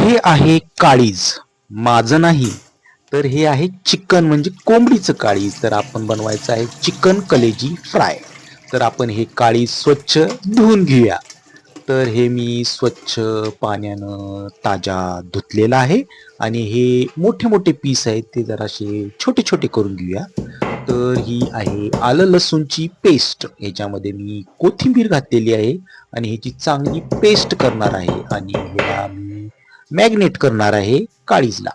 हे आहे काळीज, माझं नाही. तर हे आहे चिकन म्हणजे कोंबडीचं काळीज. तर आपण बनवायचं आहे चिकन कलेजी फ्राय. तर आपण हे काळीज स्वच्छ धुवून घेऊया. तर हे मी स्वच्छ पाण्यानं ताजा धुतलेलं आहे आणि हे मोठे मोठे पीस आहेत ते जराशे छोटे छोटे करून घेऊया. तर ही आहे आलं लसूणची पेस्ट. ह्याच्यामध्ये मी कोथिंबीर घातलेली आहे आणि ह्याची चांगली पेस्ट करणार आहे आणि ह्याला मी मॅग्नेट करणार आहे काळीजला.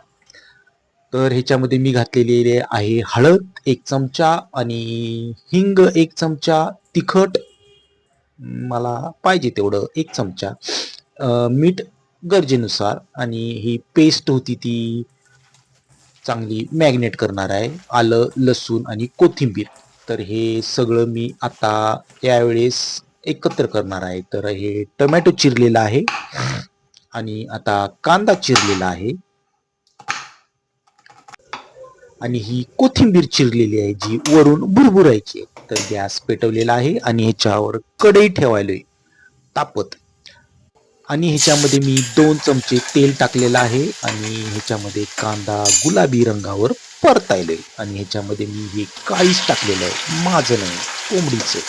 तर ह्याच्यामध्ये मी घातलेली आहे हळद 1 चमचा आणि हिंग 1 चमचा, तिखट मला पाहिजे तेवढं 1 चमचा, मीठ गरजेनुसार आणि ही पेस्ट होती ती चांगली मॅग्नेट करणार आहे, आलं लसूण आणि कोथिंबीर. तर हे सगळं मी आता यावेळेस एकत्र करणार आहे. तर हे टोमॅटो चिरलेला आहे आणि आता कांदा चिरलेला आहे आणि ही कोथिंबीर चिरलेली आहे जी वरून भुरभुरायची आहे. तर गॅस पेटवलेला आहे आणि ह्याच्यावर कढई ठेवायलोय तापत आणि ह्याच्यामध्ये मी 2 चमचे तेल टाकलेलं आहे आणि ह्याच्यामध्ये कांदा गुलाबी रंगावर परतायलोय आणि ह्याच्यामध्ये मी हे काळीच टाकलेलं आहे, माझं नाही कोंबडीचं.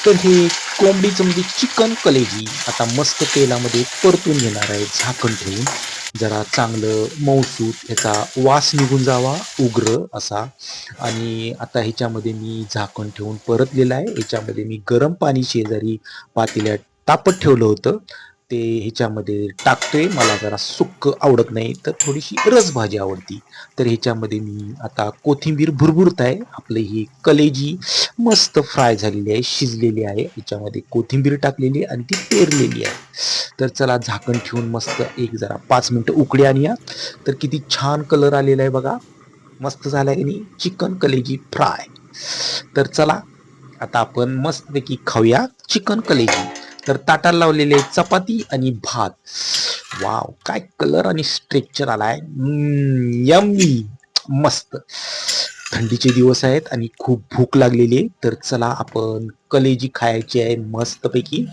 तर हे कोंबडीचं म्हणजे चिकन कलेजी आता मस्त तेलामध्ये परतून घेणार आहे झाकण ठेवून. जरा चांगलं मऊसूत ह्याचा वास निघून जावा उग्र असा. आणि आता ह्याच्यामध्ये मी झाकण ठेवून परतलेलं आहे. ह्याच्यामध्ये मी गरम पाणी शेजारी पातेल्यात तापत ठेवलं होतं ते ह्याच्यामध्ये टाकतोय. मला जरा सुक्क आवडत नाही तर थोडीशी रसभाजी आवडती. तर ह्याच्यामध्ये मी आता कोथिंबीर भुरभुरत आहे. आपली ही कलेजी मस्त फ्राय झालेली आहे, शिजलेली आहे. ह्याच्यामध्ये कोथिंबीर टाकलेली आणि ती पेरलेली आहे. तर चला झाकण ठेवून मस्त एक जरा 5 मिनिटं उकडी आणूया. तर किती छान कलर आलेला आहे बघा, मस्त झालाय की नाही चिकन कलेजी फ्राय. तर चला आता आपण मस्तपैकी खाऊया चिकन कलेजी. तर ताटाला लावलेले चपाती आणि भात. वाव, काय कलर आणि स्ट्रेक्चर आलाय, यम्मी मस्त. थंडीचे दिवस आहेत आणि खूप भूक लागलेली आहे. तर चला आपण कलेजी खायची आहे मस्तपैकी.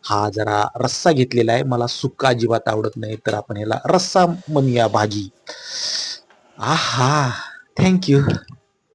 हा जरा रस्सा घेतलेला आहे, मला सुक्का अजिबात आवडत नाही तर आपण ह्याला रस्सा म्हणूया भाजी. आहा, थँक्यू.